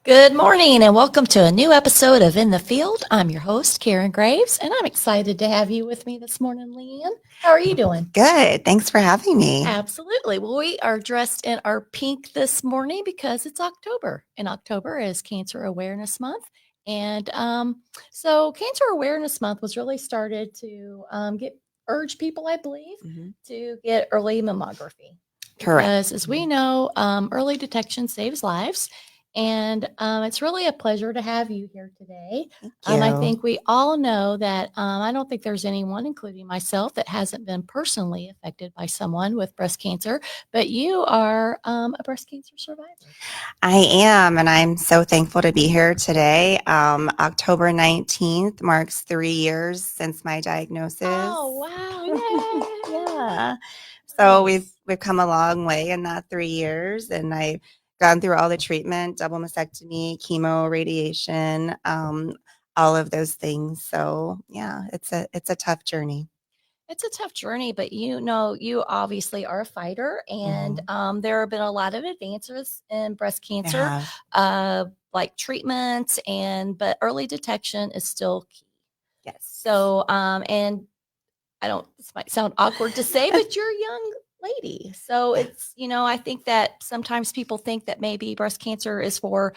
Good morning and welcome to a new episode of In the Field. I'm your host, Karen Graves, and I'm excited to have you with me this morning, Leanne. How are you doing? Good. Thanks for having me. Absolutely. Well, we are dressed in our pink this morning because it's October, and October is Cancer Awareness Month. And so, Cancer Awareness Month was really started to urge people, I believe, to get early mammography. Correct. Because as we know, early detection saves lives. And it's really a pleasure to have you here today. Thank I you. think we all know that I don't think there's anyone, including myself, that hasn't been personally affected by someone with breast cancer, but you are a breast cancer survivor. I am, and I'm so thankful to be here today. October 19th marks 3 years since my diagnosis. Oh, wow. Yay. Yeah. So Nice. we've come a long way in that 3 years, and I've gone through all the treatment, double mastectomy, chemo, radiation, all of those things. So yeah, it's a tough journey. It's a tough journey, but you obviously are a fighter, and there have been a lot of advances in breast cancer, like treatments, but early detection is still key. Yes. So, and this might sound awkward to say, but you're a young lady. So I think that sometimes people think that maybe breast cancer is for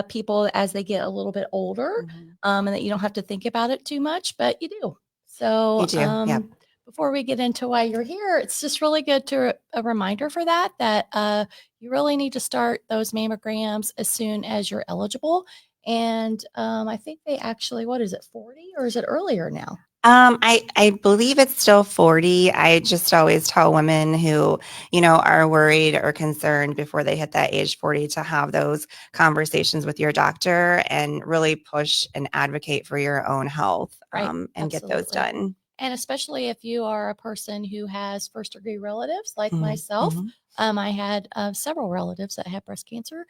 people as they get a little bit older, and that you don't have to think about it too much, but you do. So, You do, yep. Before we get into why you're here, it's just really good to a reminder for that you really need to start those mammograms as soon as you're eligible. And I think they actually, what is it, 40 or is it earlier now? I believe it's still 40. I just always tell women who, are worried or concerned before they hit that age 40 to have those conversations with your doctor and really push and advocate for your own health, Right. and get those done. And especially if you are a person who has first degree relatives like myself. I had several relatives that had breast cancer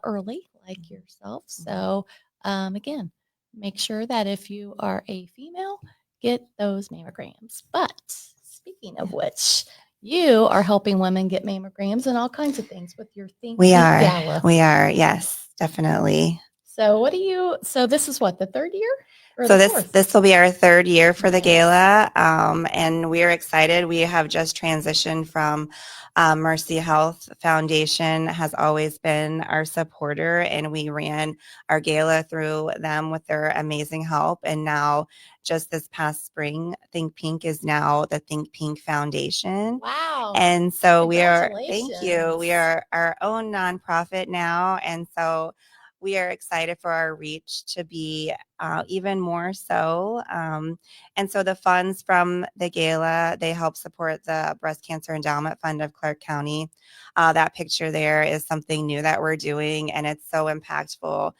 early, like yourself. So, again, make sure that if you are a female, get those mammograms. But speaking of which, you are helping women get mammograms and all kinds of things with your Think We Pink are. Gala. We are. Yes, definitely. So, so this is what, the third year? So this will be our third year for the gala, and we are excited. We have just transitioned from Mercy Health Foundation has always been our supporter, and we ran our gala through them with their amazing help. And now, just this past spring, Think Pink is now the Think Pink Foundation. Wow! And so we are. Congratulations. Thank you. We are our own nonprofit now, and so we are excited for our reach to be even more so. And so the funds from the gala, they help support the Breast Cancer Endowment Fund of Clark County. That picture there is something new that we're doing, and it's so impactful.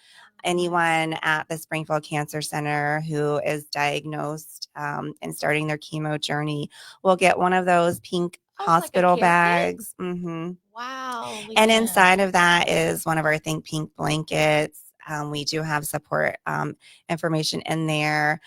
Anyone at the Springfield Cancer Center who is diagnosed and starting their chemo journey will get one of those pink hospital bags. Wow. And inside of that is one of our Think Pink blankets. We do have support information in there.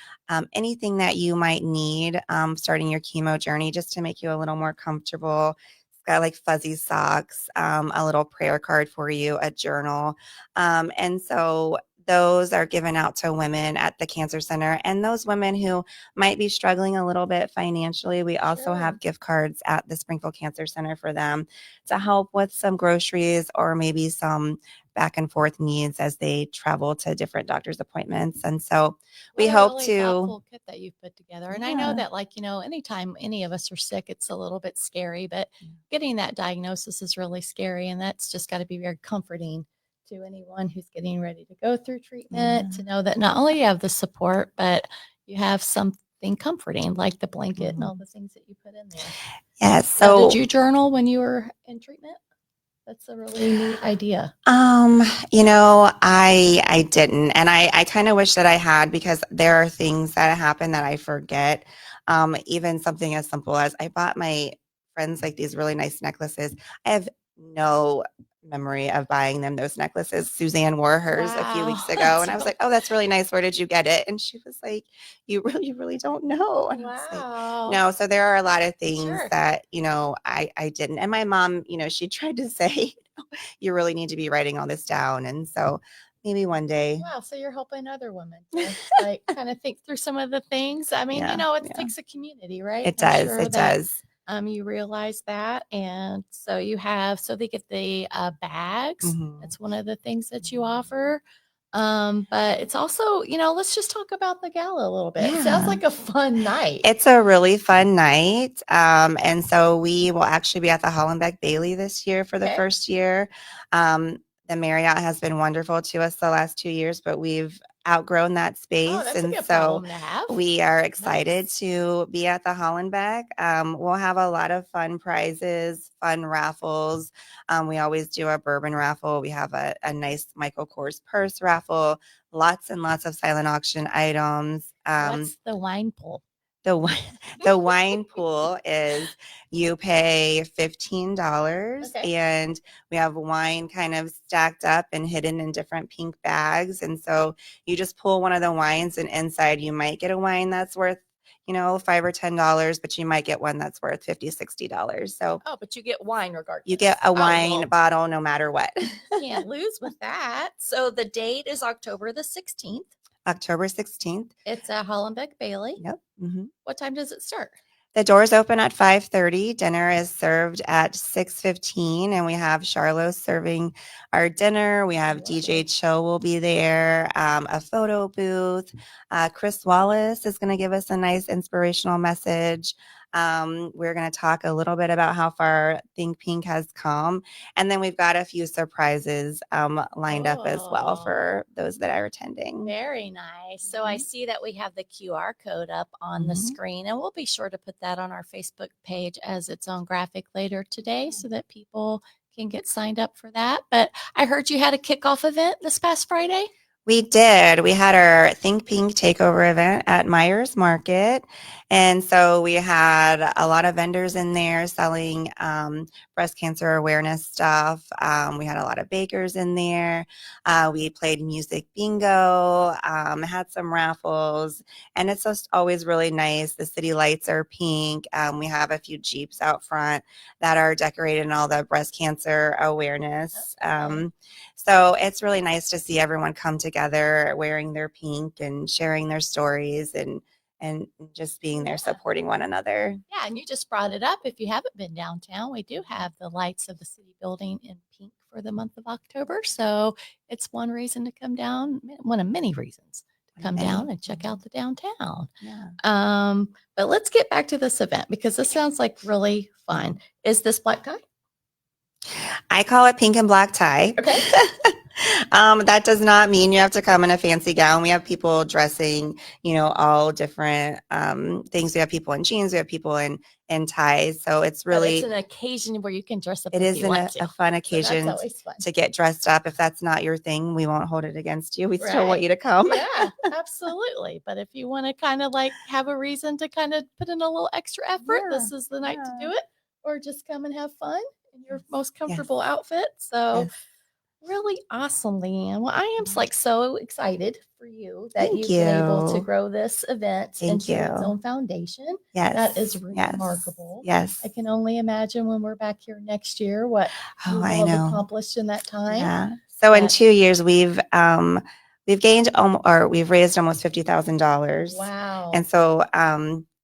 Anything that you might need starting your chemo journey just to make you a little more comfortable. It's got like fuzzy socks, a little prayer card for you, a journal. And so those are given out to women at the cancer center, and those women who might be struggling a little bit financially. We also have gift cards at the Springfield Cancer Center for them to help with some groceries or maybe some back and forth needs as they travel to different doctor's appointments. And so we hope really to thoughtful kit that you've put together. And I know that, anytime any of us are sick, it's a little bit scary, but getting that diagnosis is really scary, and that's just got to be very comforting to anyone who's getting ready to go through treatment, to know that not only you have the support, but you have something comforting like the blanket and all the things that you put in there. Yes. So did you journal when you were in treatment? That's a really neat idea. I didn't, and I kind of wish that I had, because there are things that happen that I forget. Even something as simple as I bought my friends like these really nice necklaces. I have no memory of buying them those necklaces. Suzanne wore hers a few weeks ago, and I was like, "Oh, that's really nice. Where did you get it?" And she was like, "You really don't know." And I was like, "No." So there are a lot of things that I didn't. And my mom, she tried to say, "You really need to be writing all this down." And so, maybe one day. Wow, so you're helping other women to like kind of think through some of the things. I mean, Yeah, it yeah. takes a community, right? It I'm does. sure It that does. you realize that, and so you have so they get the bags. Mhm. That's one of the things that you offer. But it's also, let's just talk about the gala a little bit. It sounds Yeah. like a fun night. It's a really fun night. And so we will actually be at the Hollenbeck Bailey this year for the Okay. first year. Um, the Marriott has been wonderful to us the last 2 years, but we've outgrown that Oh, space. that's a And good so problem to have. we are excited Nice. to be at the Hollenbeck. We'll have a lot of fun prizes, fun raffles. We always do a bourbon raffle. We have a nice Michael Kors purse raffle, lots and lots of silent auction items. What's the wine pool? The wine pool is you pay $15 Okay. and we have wine kind of stacked up and hidden in different pink bags. And so you just pull one of the wines and inside you might get a wine that's worth, $5 or $10, but you might get one that's worth $50, $60. So Oh, but you get wine regardless. you get a Oh, wine well, bottle no matter what. can't lose with that. So the date is October the 16th. October 16th. It's at Hollenbeck Bailey. Yep. Mm-hmm. What time does it start? The doors open at 5:30. Dinner is served at 6:15, and we have Charlo serving our dinner. We have DJ Cho will be there, a photo booth. Chris Wallace is going to give us a nice inspirational message. We're going to talk a little bit about how far Think Pink has come, and then we've got a few surprises lined up as well for those that are attending. Very nice. So I see that we have the QR code up on the Mhm. screen, and we'll be sure to put that on our Facebook page as its own graphic later today so that people can get signed up for that. But I heard you had a kickoff event this past Friday. We did. We had our Think Pink takeover event at Myers Market. And so we had a lot of vendors in there selling breast cancer awareness stuff. We had a lot of bakers in there. We played music bingo, had some raffles, and it's just always really nice. The city lights are pink. We have a few Jeeps out front that are decorated in all the breast cancer awareness. So it's really nice to see everyone come together wearing their pink and sharing their stories and just being there supporting one another. Yeah, and you just brought it up. If you haven't been downtown, we do have the lights of the city building in pink for the month of October. So it's one reason to come down, one of many reasons to come down and check out the downtown. Yeah. But let's get back to this event because this sounds like really fun. Is this black tie? I call it pink and black tie. Okay. That does not mean you have to come in a fancy gown. We have people dressing, all different things. We have people in jeans. We have people in ties. So it's really an occasion where you can dress up. It is a fun occasion to get dressed up. If that's not your thing, we won't hold it against you. We still want you to come. Yeah, absolutely. But if you want to kind of like have a reason to kind of put in a little extra effort, this is the night to do it. Or just come and have fun in your most comfortable outfit. So really awesome, Leanne. Well, I am like so excited for you that you've been able to grow this event into its own foundation. Yes. That is remarkable. Yes. I can only imagine when we're back here next year what you will have accomplished in that time. Yeah. So in 2 years we've gained or we've raised almost $50,000. Wow. And so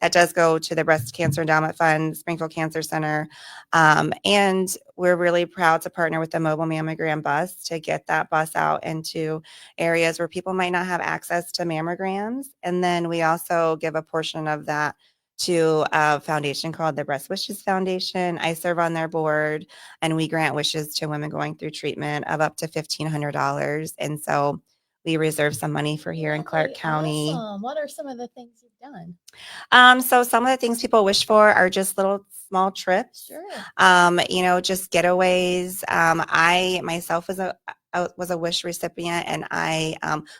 that does go to the Breast Cancer Endowment Fund, Springfield Cancer Center. And we're really proud to partner with the mobile mammogram bus to get that bus out into areas where people might not have access to mammograms. And then we also give a portion of that to a foundation called the Breast Wishes Foundation. I serve on their board, and we grant wishes to women going through treatment of up to $1,500. And so we reserve some money for here in Clark County. Awesome. What are some of the things you've done? So some of the things people wish for are just little small trips. Sure. Just getaways. I myself was a wish recipient, and I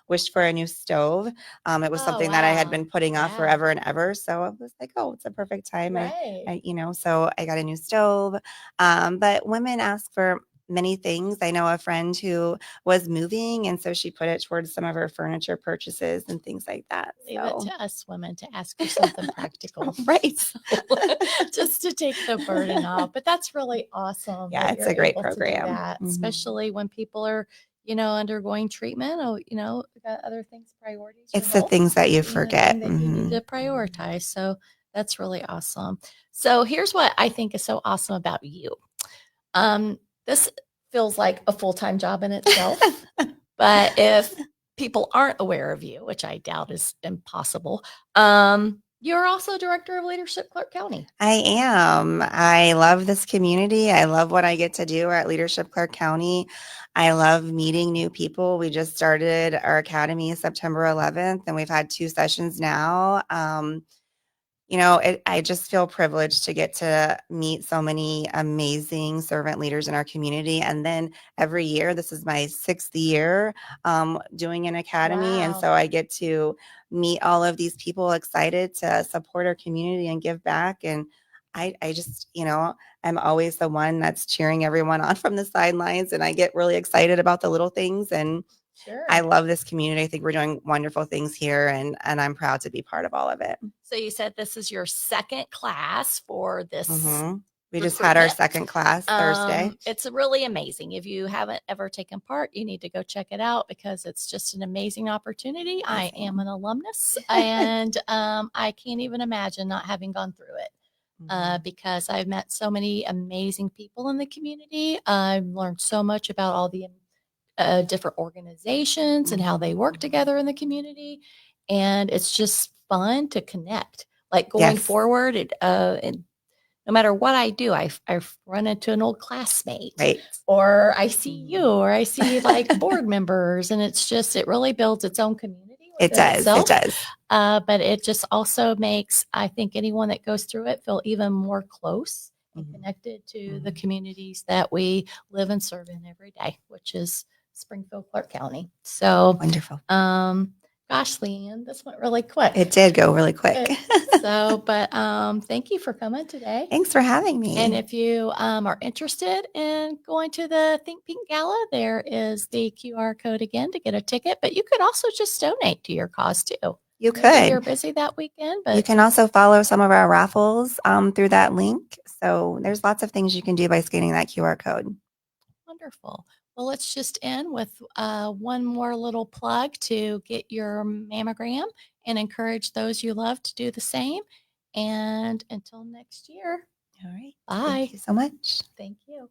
wished for a new stove. It was something that I had been putting off forever and ever. So I was like, oh, it's a perfect time. So I got a new stove. But women ask for many things. I know a friend who was moving, and so she put it towards some of her furniture purchases and things like that. Leave it to us women to ask for something practical. Right. Just to take the burden off. But that's really awesome. Yeah, it's a great program. Especially when people are undergoing treatment, or, got other things, priorities, your It's the health things that you being the thing forget. that you need to prioritize. So that's really awesome. So here's what I think is so awesome about you. This feels like a full-time job in itself, but if people aren't aware of you, which I doubt is impossible, you're also director of leadership, Clark County. I am. I love this community. I love what I get to do at Leadership Clark County. I love meeting new people. We just started our academy September 11th, and we've had 2 sessions now. I just feel privileged to get to meet so many amazing servant leaders in our community. And then every year, this is my 6th year doing an academy. And Wow. so I get to meet all of these people excited to support our community and give back. And I just, I'm always the one that's cheering everyone on from the sidelines. And I get really excited about the little things. And Sure. I love this community. I think we're doing wonderful things here, and I'm proud to be part of all of it. So you said this is your second class for this. We just had our recruitment. second class Thursday. It's really amazing. If you haven't ever taken part, you need to go check it out because it's just an amazing opportunity. I am an alumnus, and I can't even imagine not having gone through it. Because I've met so many amazing people in the community. I've learned so much about all the different organizations and how they work together in the community. And it's just fun to connect. Like going Yes. forward, and no matter what I do, I run into an old classmate, Right. or I see you, or I see like board members, and it really builds its own community. It does. Itself. It does. But it just also makes, I think, anyone that goes through it feel even more close and connected to the communities that we live and serve in every day, which is Springfield, Clark County. So wonderful. Gosh, Leanne, this went really quick. It did go really quick. Thank you for coming today. Thanks for having me. And if you are interested in going to the Think Pink Gala, there is the QR code again to get a ticket, but you could also just donate to your cause too. You Maybe could. you're busy that weekend, but you can also follow some of our raffles through that link. So there's lots of things you can do by scanning that QR code. Wonderful. Well, let's just end with one more little plug to get your mammogram and encourage those you love to do the same. And until next year. All right. Bye. Thank you so much. Thank you.